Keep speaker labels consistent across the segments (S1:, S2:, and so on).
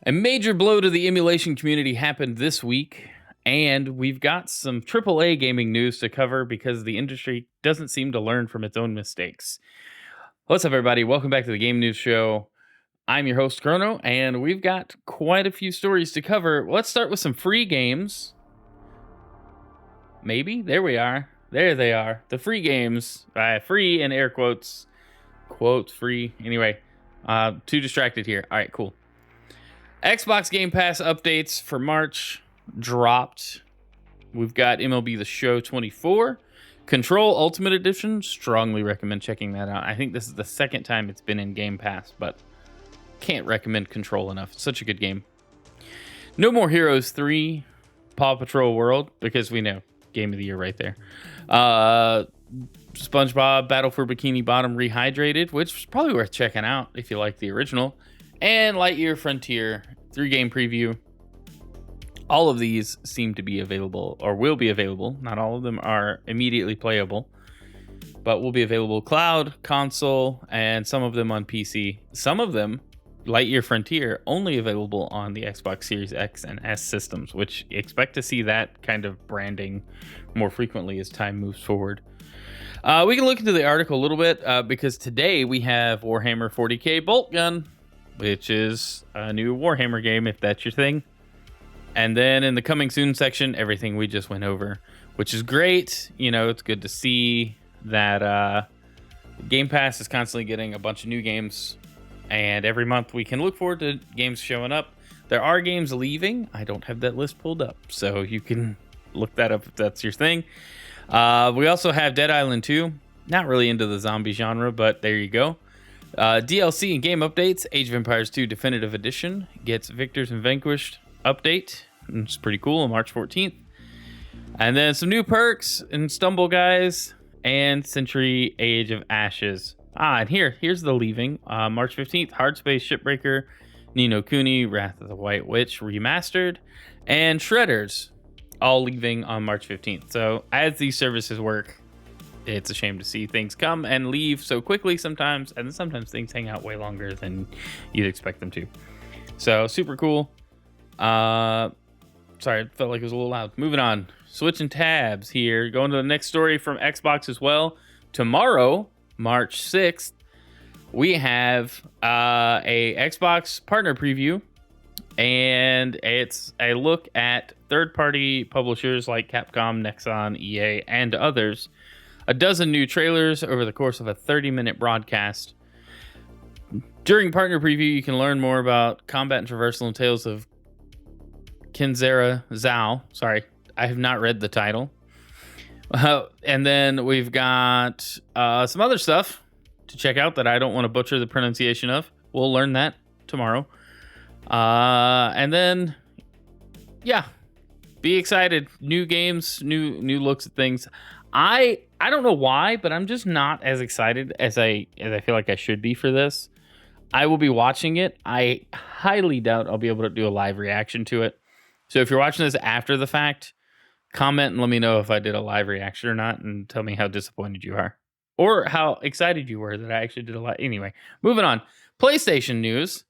S1: A major blow to the emulation community happened this week, and we've got some AAA gaming news to cover because the industry doesn't seem to learn from its own mistakes. What's up, everybody? Welcome back to the Game News Show. I'm your host, Chrono, and we've got quite a few stories to cover. Let's start with some free games. Maybe? There we are. There they are. The free games. Free in air quotes. Quotes, free. Anyway, too distracted here. All right, cool. Xbox Game Pass updates for March dropped. We've got MLB The Show 24. Control Ultimate Edition. Strongly recommend checking that out. I think this is the second time it's been in Game Pass, but can't recommend Control enough. It's such a good game. No More Heroes 3. Paw Patrol World, because we know. Game of the Year right there. SpongeBob Battle for Bikini Bottom Rehydrated, which is probably worth checking out if you like the original. And Lightyear Frontier 3-game preview. All of these seem to be available, or will be available. Not all of them are immediately playable, but will be available cloud, console, and some of them on PC. Some of them, Lightyear Frontier, only available on the Xbox Series X and S systems, which expect to see that kind of branding more frequently as time moves forward. We can look into the article a little bit because today we have Warhammer 40k Bolt Gun, which is a new Warhammer game, if that's your thing. And then in the coming soon section, everything we just went over, which is great. You know, it's good to see that Game Pass is constantly getting a bunch of new games. And every month we can look forward to games showing up. There are games leaving. I don't have that list pulled up, so you can look that up if that's your thing. We also have Dead Island 2. Not really into the zombie genre, but there you go. DLC and game updates. Age of Empires 2 Definitive Edition gets Victors and Vanquished update. It's pretty cool on March 14th. And then some new perks in Stumble Guys and Century Age of Ashes. And here's the leaving. March 15th, Hardspace Shipbreaker, Ni no Kuni, Wrath of the White Witch Remastered, and Shredders, all leaving on March 15th. So as these services work, it's a shame to see things come and leave so quickly sometimes, and sometimes things hang out way longer than you'd expect them to. So super cool. Sorry, it felt like it was a little loud. Moving on. Switching tabs here. Going to the next story from Xbox as well. Tomorrow, March 6th, we have a Xbox partner preview, and it's a look at third-party publishers like Capcom, Nexon, EA, and others. A dozen new trailers over the course of a 30-minute broadcast. During partner preview, you can learn more about combat and traversal and tales of Kenzera Zhao. Sorry, I have not read the title. And then we've got some other stuff to check out that I don't want to butcher the pronunciation of. We'll learn that tomorrow. And then, yeah, be excited. New games, new looks at things. I don't know why, but I'm just not as excited as I feel like I should be for this. I will be watching it. I highly doubt I'll be able to do a live reaction to it. So if you're watching this after the fact, comment and let me know if I did a live reaction or not, and tell me how disappointed you are. Or how excited you were that I actually did a live. Anyway, moving on. PlayStation news.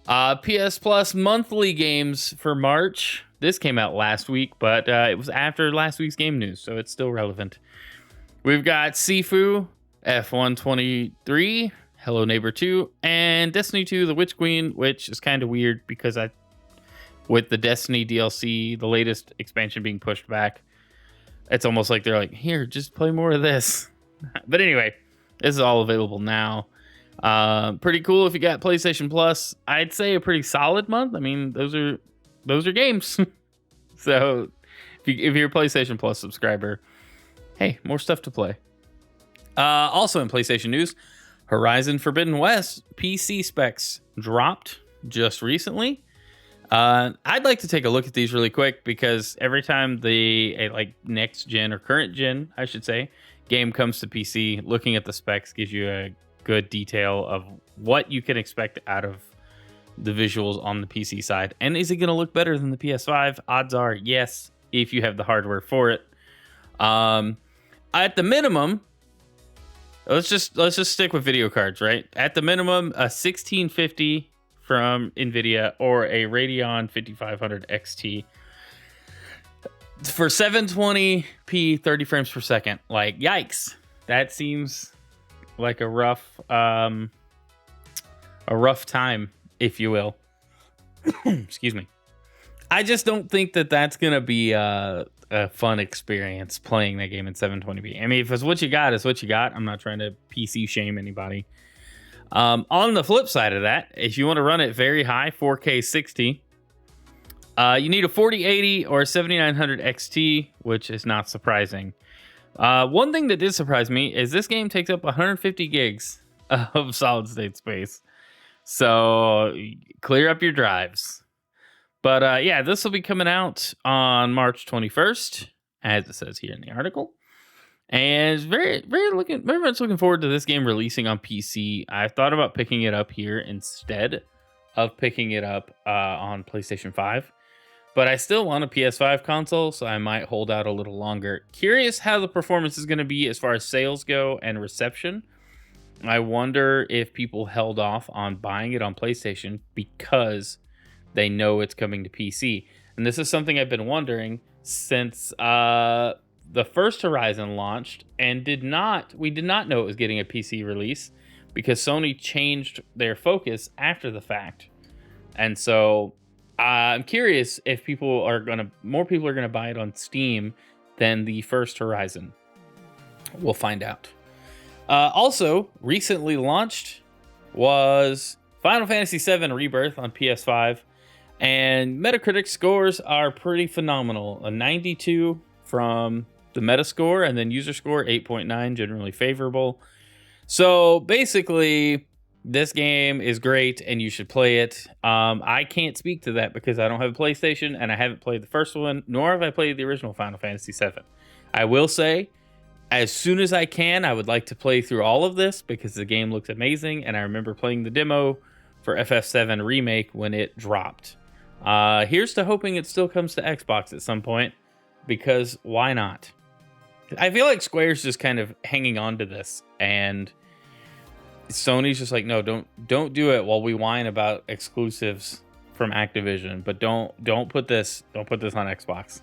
S1: PS Plus monthly games for March. This came out last week, but it was after last week's game news, so it's still relevant. We've got Sifu, F123, Hello Neighbor 2, and Destiny 2, The Witch Queen, which is kind of weird because with the Destiny DLC, the latest expansion being pushed back, it's almost like they're like, here, just play more of this. But anyway, this is all available now. Pretty cool if you got PlayStation Plus. I'd say a pretty solid month. I mean, those are games. So if you're a PlayStation Plus subscriber, hey, more stuff to play. Also in PlayStation news, Horizon Forbidden West PC specs dropped just recently. I'd like to take a look at these really quick because every time the next gen or current gen, I should say, game comes to PC, looking at the specs gives you a good detail of what you can expect out of the visuals on the PC side. And is it going to look better than the PS5? Odds are yes, if you have the hardware for it. At the minimum, let's just stick with video cards, right? At the minimum, a 1650 from NVIDIA or a Radeon 5500 XT for 720p 30 frames per second. Like, yikes. That seems like a rough time, if you will. Excuse me. I just don't think that that's going to be a fun experience playing that game in 720p. I mean, if it's what you got, it's what you got. I'm not trying to PC shame anybody. On the flip side of that, if you want to run it very high, 4K 60, you need a 4080 or a 7900 XT, which is not surprising. One thing that did surprise me is this game takes up 150 gigs of solid state space. So clear up your drives. But yeah, this will be coming out on March 21st, as it says here in the article. And very much looking forward to this game releasing on PC. I thought about picking it up here instead of picking it up on PlayStation 5. But I still want a PS5 console, so I might hold out a little longer. Curious how the performance is going to be as far as sales go and reception. I wonder if people held off on buying it on PlayStation because they know it's coming to PC. And this is something I've been wondering since the first Horizon launched, and we did not know it was getting a PC release because Sony changed their focus after the fact. And so I'm curious if more people are gonna buy it on Steam than the first Horizon. We'll find out. Also, recently launched was Final Fantasy VII Rebirth on PS5, and Metacritic scores are pretty phenomenal. A 92 from the Metascore, and then user score 8.9, generally favorable. So basically, this game is great, and you should play it. I can't speak to that because I don't have a PlayStation, and I haven't played the first one, nor have I played the original Final Fantasy VII. I will say, as soon as I can, I would like to play through all of this because the game looks amazing, and I remember playing the demo for FF7 Remake when it dropped. Here's to hoping it still comes to Xbox at some point, because why not? I feel like Square's just kind of hanging on to this, and Sony's just like, no, don't do it while we whine about exclusives from Activision, but don't put this on Xbox.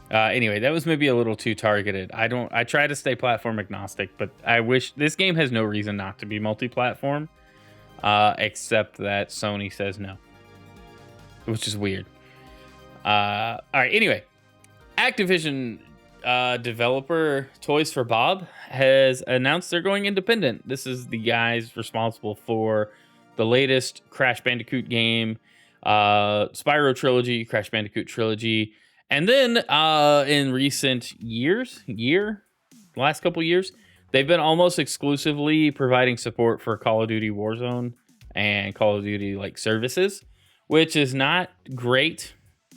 S1: Anyway, that was maybe a little too targeted. I try to stay platform agnostic, but I wish this game has no reason not to be multi-platform, except that Sony says no, which is weird. All right, anyway, Activision developer Toys for Bob has announced they're going independent. This is the guys responsible for the latest Crash Bandicoot game, Spyro Trilogy, Crash Bandicoot Trilogy, and then in recent last couple years, they've been almost exclusively providing support for Call of Duty Warzone and Call of Duty like services, which is not great.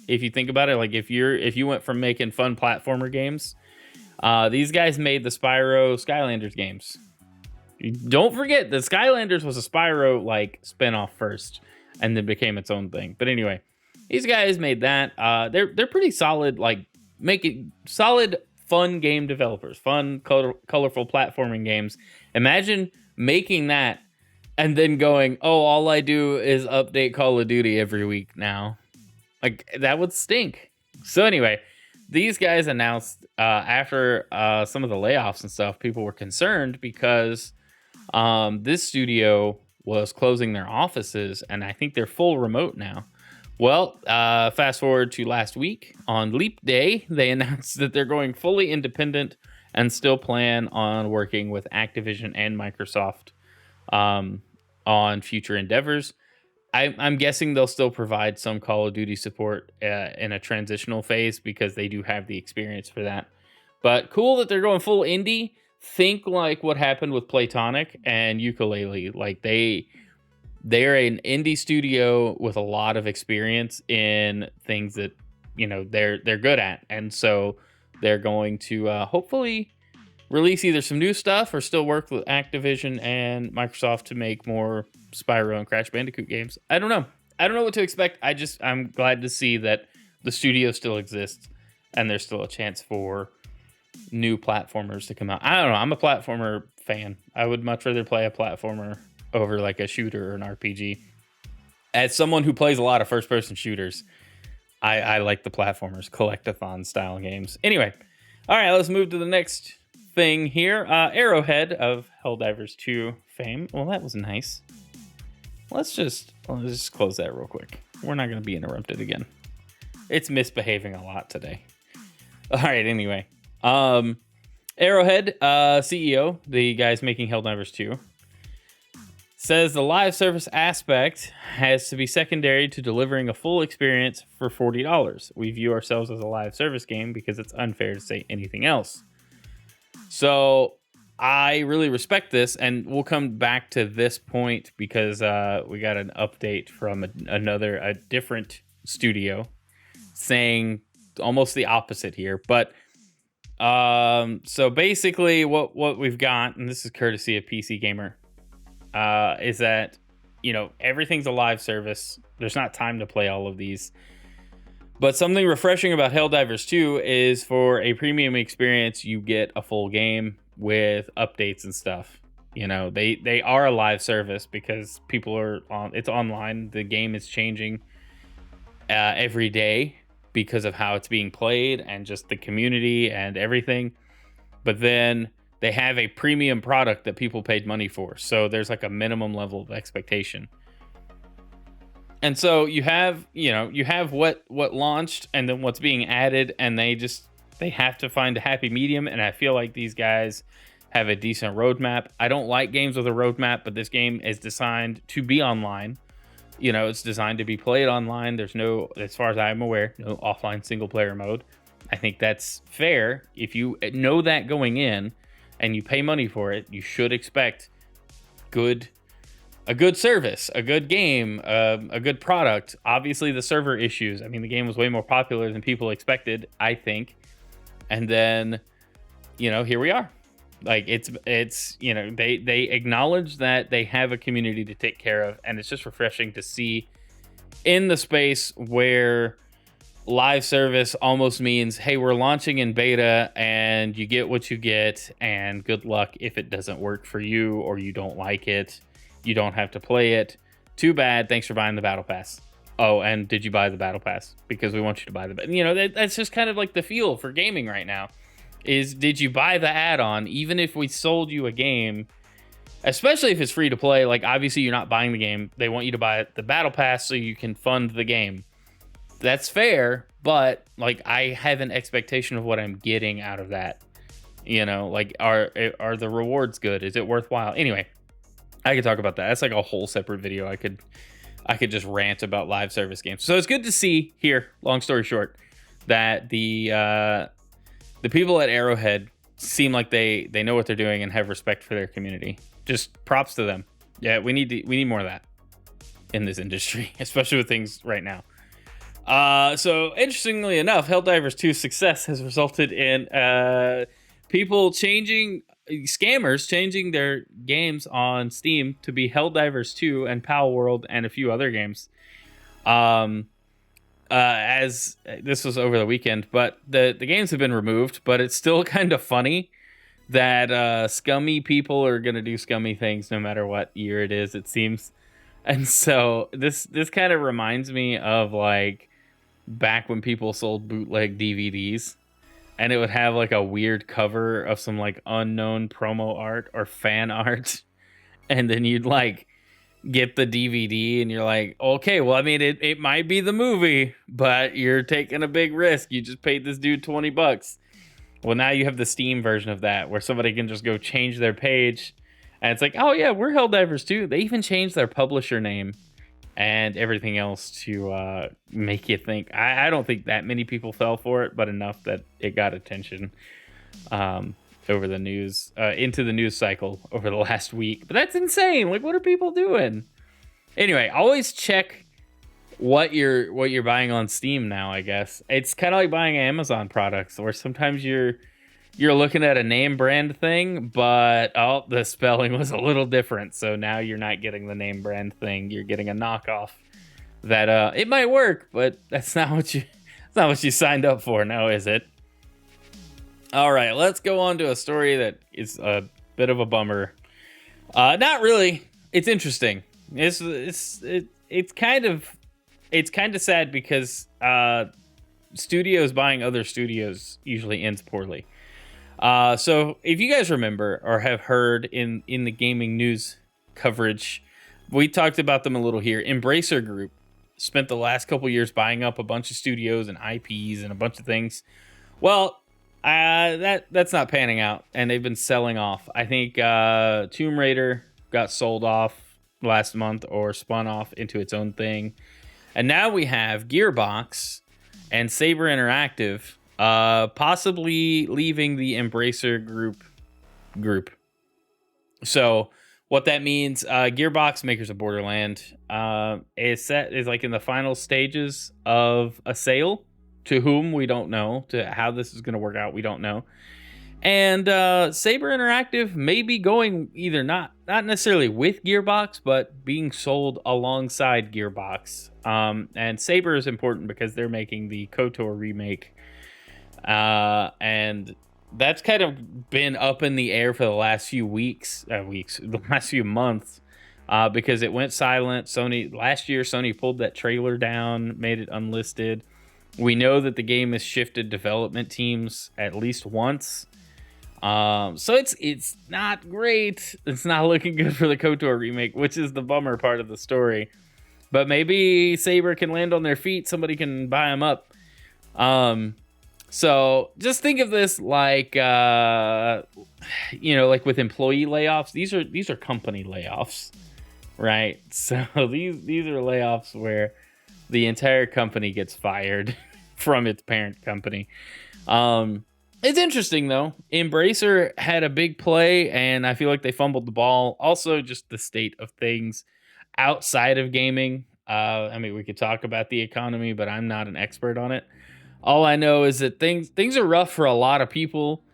S1: If you think about it, like if you went from making fun platformer games, these guys made the Spyro Skylanders games. Don't forget that Skylanders was a Spyro like spinoff first, and then became its own thing. But anyway, these guys made that. They're pretty solid, like making solid, fun game developers, fun, colorful platforming games. Imagine making that and then going, oh, all I do is update Call of Duty every week now. Like, that would stink. So anyway, these guys announced after some of the layoffs and stuff, people were concerned because this studio was closing their offices, and I think they're full remote now. Well, fast forward to last week on Leap Day, they announced that they're going fully independent and still plan on working with Activision and Microsoft on future endeavors. I'm guessing they'll still provide some Call of Duty support in a transitional phase because they do have the experience for that. But cool that they're going full indie. Think like what happened with Playtonic and Yooka-Laylee. Like they're an indie studio with a lot of experience in things that, you know, they're good at. And so they're going to hopefully release either some new stuff or still work with Activision and Microsoft to make more Spyro and Crash Bandicoot games. I don't know what to expect. I'm glad to see that the studio still exists and there's still a chance for new platformers to come out. I don't know. I'm a platformer fan. I would much rather play a platformer over like a shooter or an RPG. As someone who plays a lot of first-person shooters, I like the platformers, collectathon style games. Anyway, all right, let's move to the next thing here. Arrowhead of Helldivers 2 fame. Well, that was nice. Let's just close that real quick. We're not going to be interrupted again. It's misbehaving a lot today. All right, anyway. Arrowhead CEO, the guys making Helldivers 2, says the live service aspect has to be secondary to delivering a full experience for $40. We view ourselves as a live service game because it's unfair to say anything else. So I really respect this, and we'll come back to this point because we got an update from a different studio saying almost the opposite here. But so basically what we've got, and this is courtesy of PC Gamer, is that, you know, everything's a live service. There's not time to play all of these. But something refreshing about Helldivers 2 is for a premium experience, you get a full game with updates and stuff. You know, they are a live service because people are on, it's online. The game is changing every day because of how it's being played and just the community and everything. But then they have a premium product that people paid money for. So there's like a minimum level of expectation. And so you have what launched and then what's being added, and they have to find a happy medium. And I feel like these guys have a decent roadmap. I don't like games with a roadmap, but this game is designed to be online. You know, it's designed to be played online. There's no, as far as I'm aware, no offline single player mode. I think that's fair. If you know that going in, and you pay money for it, you should expect a good service, a good game, a good product. Obviously, the server issues. I mean, the game was way more popular than people expected, I think. And then, you know, here we are. Like, it's you know, they acknowledge that they have a community to take care of, and it's just refreshing to see in the space where live service almost means, hey, we're launching in beta and you get what you get, and good luck if it doesn't work for you or you don't like it. You don't have to play it. Too bad. Thanks for buying the battle pass. Oh, and did you buy the battle pass? Because we want you to buy the, you know, that's just kind of like the feel for gaming right now, is did you buy the add-on? Even if we sold you a game, especially if it's free to play, like obviously you're not buying the game. They want you to buy the battle pass so you can fund the game. That's fair, but like I have an expectation of what I'm getting out of that. You know, like are the rewards good? Is it worthwhile? Anyway, I could talk about that. That's like a whole separate video. I could just rant about live service games. So it's good to see here, long story short, that the people at Arrowhead seem like they know what they're doing and have respect for their community. Just props to them. Yeah, we need more of that in this industry, especially with things right now. So interestingly enough, Helldivers 2's success has resulted in scammers changing their games on Steam to be Helldivers 2 and Pal World and a few other games. As this was over the weekend, but the games have been removed, but it's still kind of funny that scummy people are going to do scummy things no matter what year it is, it seems. And so this kind of reminds me of like back when people sold bootleg DVDs, and it would have like a weird cover of some like unknown promo art or fan art, and then you'd like get the DVD and you're like, okay, well, I mean, it might be the movie, but you're taking a big risk. You just paid this dude $20. Well, now you have the Steam version of that where somebody can just go change their page, and it's like, oh yeah, we're Helldivers 2. They even changed their publisher name and everything else to make you think. I don't think that many people fell for it, but enough that it got attention over the news, into the news cycle over the last week. But that's insane. Like, what are people doing? Anyway, always check what you're buying on Steam now, I guess. It's kind of like buying Amazon products, where sometimes you're looking at a name brand thing, but the spelling was a little different. So now you're not getting the name brand thing. You're getting a knockoff that it might work, but that's not what you signed up for now, is it? All right, let's go on to a story that is a bit of a bummer. Not really. It's interesting. it's kind of sad because studios buying other studios usually ends poorly. So if you guys remember or have heard in the gaming news coverage, we talked about them a little here. Embracer Group spent the last couple years buying up a bunch of studios and IPs and a bunch of things. Well, that's not panning out, and they've been selling off. I think Tomb Raider got sold off last month or spun off into its own thing. And now we have Gearbox and Saber Interactive possibly leaving the Embracer group. So what that means, Gearbox, makers of Borderland, is like in the final stages of a sale. To whom we don't know. To how this is going to work out, we don't know. And Saber Interactive may be going either not necessarily with Gearbox, but being sold alongside Gearbox. And Saber is important because they're making the KOTOR remake. And that's kind of been up in the air for the last few the last few months, because it went silent. Last year, Sony pulled that trailer down, made it unlisted. We know that the game has shifted development teams at least once. So it's not great. It's not looking good for the KOTOR remake, which is the bummer part of the story. But maybe Saber can land on their feet. Somebody can buy them up. So just think of this like, like with employee layoffs. These are company layoffs, right? So these are layoffs where the entire company gets fired from its parent company. It's interesting, though. Embracer had a big play, and I feel like they fumbled the ball. Also, just the state of things outside of gaming. We could talk about the economy, but I'm not an expert on it. All I know is that things are rough for a lot of people,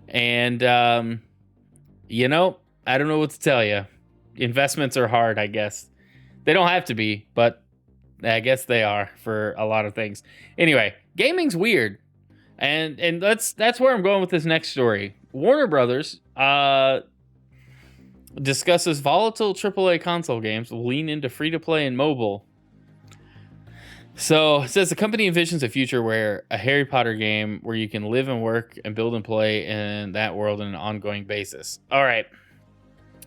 S1: and I don't know what to tell you. Investments are hard, I guess. They don't have to be, but I guess they are for a lot of things. Anyway, gaming's weird. And that's where I'm going with this next story. Warner Brothers discusses volatile AAA console games will lean into free-to-play and mobile. So it says the company envisions a future where a Harry Potter game where you can live and work and build and play in that world on an ongoing basis. All right.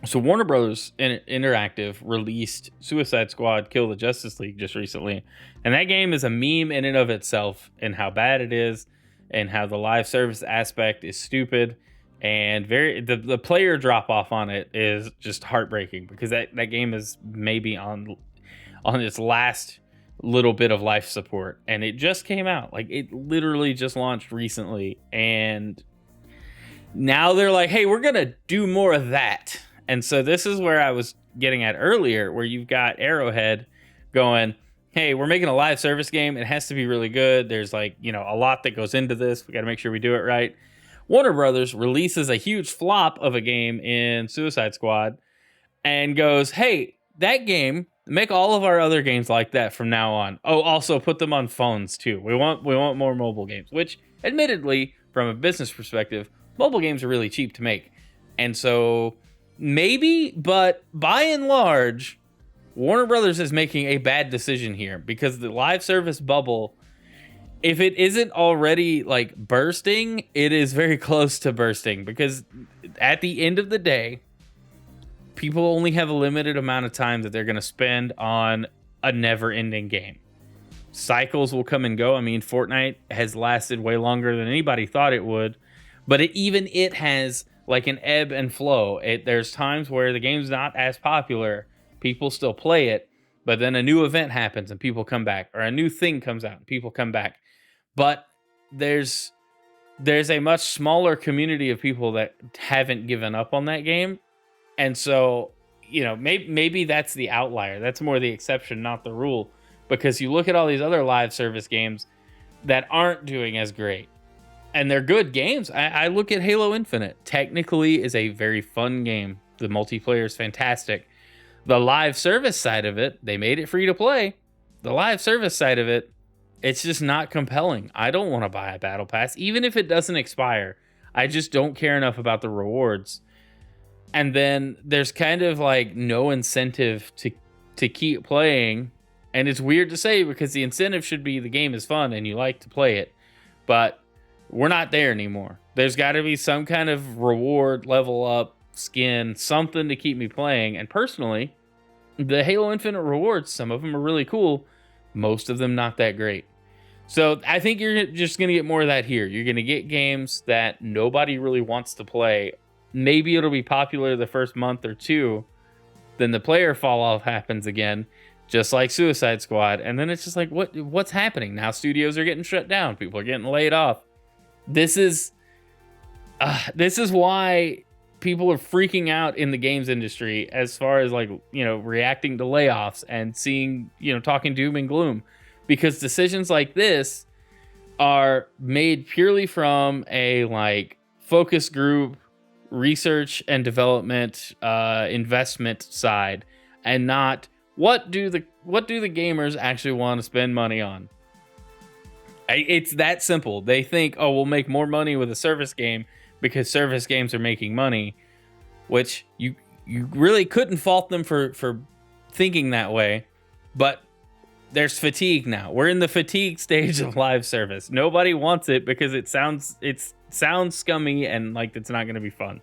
S1: So Warner Brothers Interactive released Suicide Squad Kill the Justice League just recently. And that game is a meme in and of itself, and how bad it is, and how the live service aspect is stupid, and the player drop off on it is just heartbreaking, because that game is maybe on its last little bit of life support, and it just came out. Like, it literally just launched recently, and now they're like, hey, we're gonna do more of that. And so this is where I was getting at earlier, where you've got Arrowhead going, hey, we're making a live service game. It has to be really good. There's a lot that goes into this. We got to make sure we do it right. Warner Brothers releases a huge flop of a game in Suicide Squad and goes, hey, that game, make all of our other games like that from now on. Oh, also put them on phones too. We want more mobile games, which admittedly, from a business perspective, mobile games are really cheap to make. And so maybe, but by and large, Warner Brothers is making a bad decision here, because the live service bubble, if it isn't already bursting, it is very close to bursting, because at the end of the day, people only have a limited amount of time that they're going to spend on a never-ending game. Cycles will come and go. I mean, Fortnite has lasted way longer than anybody thought it would, but it has an ebb and flow. There's times where the game's not as popular. People still play it, but then a new event happens and people come back, or a new thing comes out and people come back. But there's a much smaller community of people that haven't given up on that game. And so, maybe that's the outlier. That's more the exception, not the rule, because you look at all these other live service games that aren't doing as great, and they're good games. I look at Halo Infinite. Technically is a very fun game. The multiplayer is fantastic. The live service side of it, they made it free to play. The live service side of it, it's just not compelling. I don't want to buy a battle pass, even if it doesn't expire. I just don't care enough about the rewards. And then there's kind of no incentive to keep playing And it's weird to say because the incentive should be the game is fun and you like to play it. But we're not there anymore. There's got to be some kind of reward, level up, skin, something to keep me playing. And personally, the Halo Infinite rewards, some of them are really cool. Most of them not that great. So I think you're just going to get more of that here. You're going to get games that nobody really wants to play. Maybe it'll be popular the first month or two. Then the player fall off happens again, just like Suicide Squad. And then it's just like, what's happening? Now studios are getting shut down. People are getting laid off. This is why people are freaking out in the games industry as far as like, reacting to layoffs and seeing, talking doom and gloom, because decisions like this are made purely from a like focus group, research and development, investment side, and not what do the gamers actually want to spend money on. It's that simple. They think, oh, we'll make more money with a service game because service games are making money, which you really couldn't fault them for thinking that way. But there's fatigue now. We're in the fatigue stage of live service. Nobody wants it because it sounds scummy and like it's not going to be fun.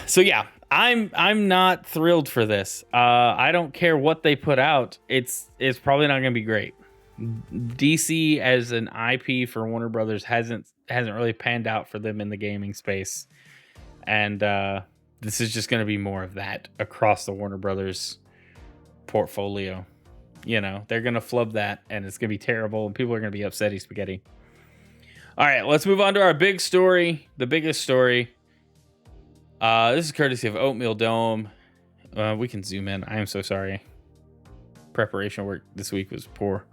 S1: So yeah, I'm not thrilled for this. I don't care what they put out. It's probably not going to be great. DC as an IP for Warner Brothers hasn't really panned out for them in the gaming space, and this is just going to be more of that across the Warner Brothers portfolio. They're going to flub that, and it's going to be terrible, and people are going to be upsetty spaghetti. All right, let's move on to our big story, the biggest story. This is courtesy of Oatmeal Dome. We can zoom in. I am so sorry. Preparation work this week was poor.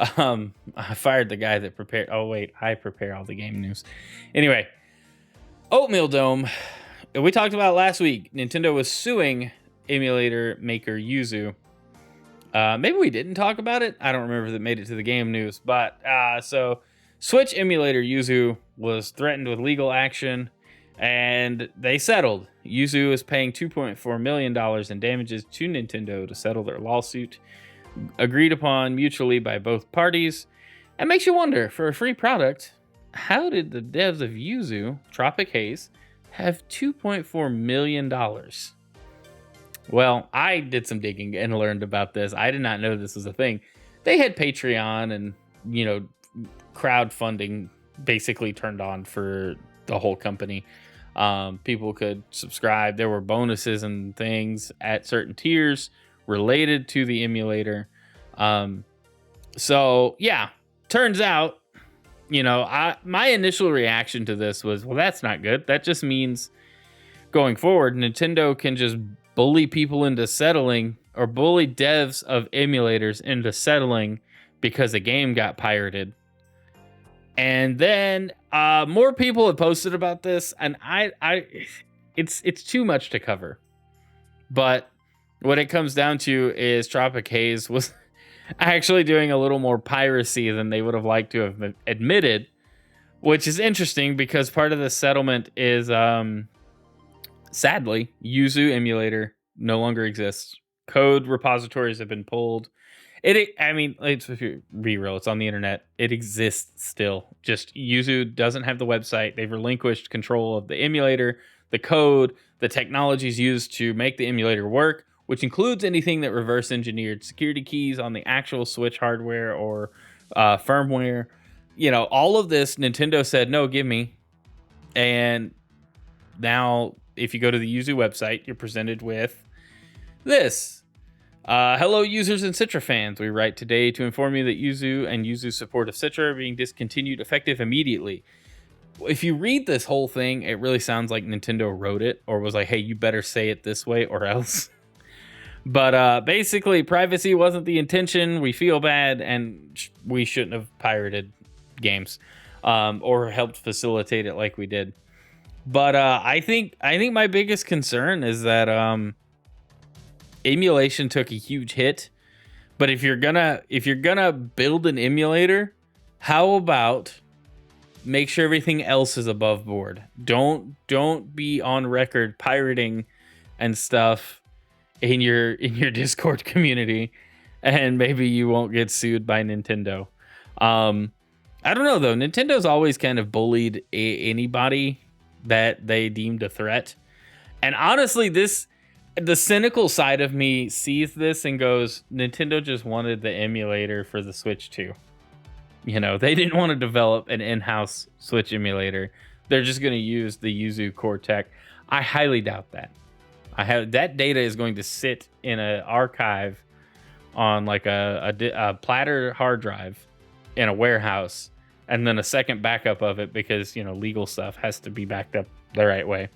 S1: I fired the guy that prepared. Oh, wait. I prepare all the game news. Anyway, Oatmeal Dome. We talked about last week. Nintendo was suing emulator maker Yuzu. Maybe we didn't talk about it. I don't remember if it made it to the game news. But so Switch emulator Yuzu was threatened with legal action, and they settled. Yuzu is paying $2.4 million in damages to Nintendo to settle their lawsuit, agreed upon mutually by both parties. It makes you wonder, for a free product, how did the devs of Yuzu, Tropic Haze, have $2.4 million? Well, I did some digging and learned about this. I did not know this was a thing. They had Patreon and, crowdfunding basically turned on for the whole company. People could subscribe. There were bonuses and things at certain tiers related to the emulator. So yeah, turns out, my initial reaction to this was, well, that's not good. That just means going forward, Nintendo can just bully people into settling, or bully devs of emulators into settling because a game got pirated. And then more people have posted about this, and it's too much to cover. But what it comes down to is Tropic Haze was actually doing a little more piracy than they would have liked to have admitted, which is interesting because part of the settlement is, sadly, Yuzu Emulator no longer exists. Code repositories have been pulled. Let's be real, it's on the internet. It exists still. Just Yuzu doesn't have the website. They've relinquished control of the emulator, the code, the technologies used to make the emulator work, which includes anything that reverse engineered security keys on the actual Switch hardware or firmware. All of this, Nintendo said, no, give me. And now, if you go to the Yuzu website, you're presented with this. Hello, users and Citra fans. We write today to inform you that Yuzu and Yuzu's support of Citra are being discontinued effective immediately. If you read this whole thing, it really sounds like Nintendo wrote it or was like, hey, you better say it this way or else. But basically, privacy wasn't the intention. We feel bad, and we shouldn't have pirated games or helped facilitate it like we did. But I think my biggest concern is that emulation took a huge hit. But if you're gonna build an emulator, how about make sure everything else is above board? Don't be on record pirating and stuff in your Discord community, and maybe you won't get sued by Nintendo. I don't know though. Nintendo's always kind of bullied anybody that they deemed a threat. And honestly, the cynical side of me sees this and goes, Nintendo just wanted the emulator for the Switch too. You know, they didn't want to develop an in-house Switch emulator. They're just going to use the Yuzu core tech. I highly doubt that. That data is going to sit in an archive on like a platter hard drive in a warehouse, and then a second backup of it because, you know, legal stuff has to be backed up the right way.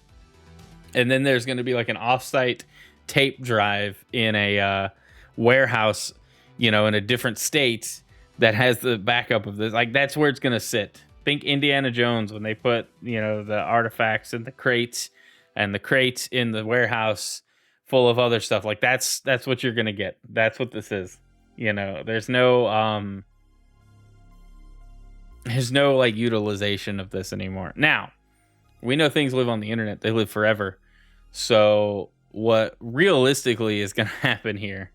S1: And then there's going to be like an offsite tape drive in a warehouse, you know, in a different state that has the backup of this. Like, that's where it's going to sit. Think Indiana Jones when they put, you know, the artifacts in the crates and the crates in the warehouse full of other stuff. Like, that's what you're going to get. That's what this is. You know, there's no like utilization of this anymore. Now, we know things live on the internet. They live forever. So what realistically is going to happen here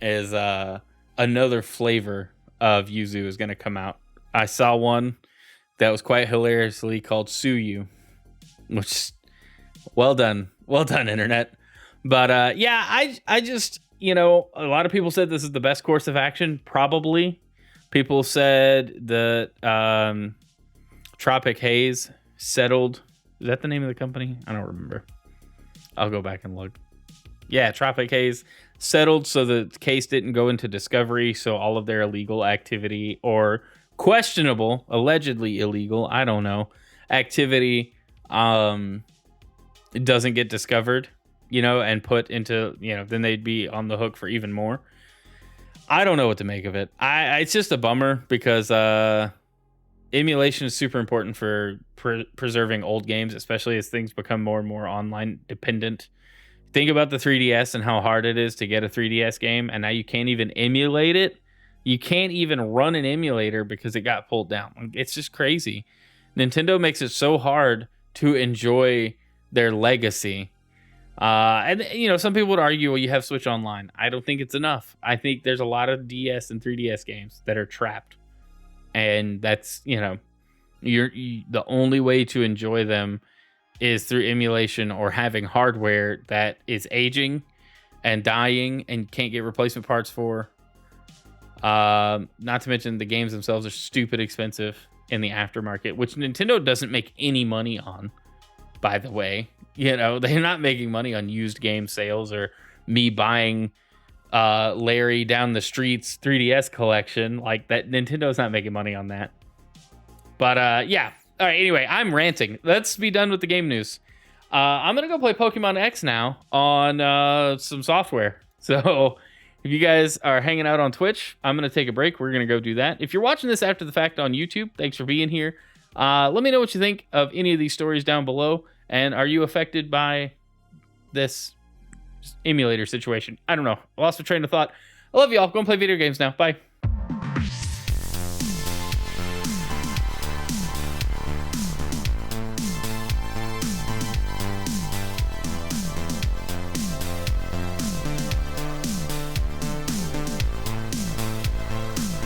S1: is another flavor of Yuzu is going to come out. I saw one that was quite hilariously called Suyu, which, well done, internet. But yeah, I just, you know, a lot of people said this is the best course of action. Probably. People said that Tropic Haze settled. Is that the name of the company? I don't remember. I'll go back and look. Yeah, Tropic Haze settled so the case didn't go into discovery, so all of their illegal activity or questionable, allegedly illegal, I don't know, activity it doesn't get discovered, you know, and put into, you know, then they'd be on the hook for even more. I don't know what to make of it. It's just a bummer because emulation is super important for preserving old games, especially as things become more and more online dependent. Think about the 3DS and how hard it is to get a 3DS game, and now you can't even emulate it. You can't even run an emulator because it got pulled down. It's just crazy. Nintendo makes it so hard to enjoy their legacy. And, you know, some people would argue, well, you have Switch Online. I don't think it's enough. I think there's a lot of DS and 3DS games that are trapped. And that's, you know, the only way to enjoy them is through emulation or having hardware that is aging and dying and can't get replacement parts for. Not to mention the games themselves are stupid expensive in the aftermarket, which Nintendo doesn't make any money on, by the way. You know, they're not making money on used game sales or me buying Larry down the street's 3DS collection. Like, that, Nintendo's not making money on that. But yeah. All right, anyway, I'm ranting. Let's be done with the game news. I'm going to go play Pokemon X now on some software. So if you guys are hanging out on Twitch, I'm going to take a break. We're going to go do that. If you're watching this after the fact on YouTube, thanks for being here. Let me know what you think of any of these stories down below. And are you affected by this emulator situation? I don't know. I lost my train of thought. I love y'all. Go and play video games now. Bye.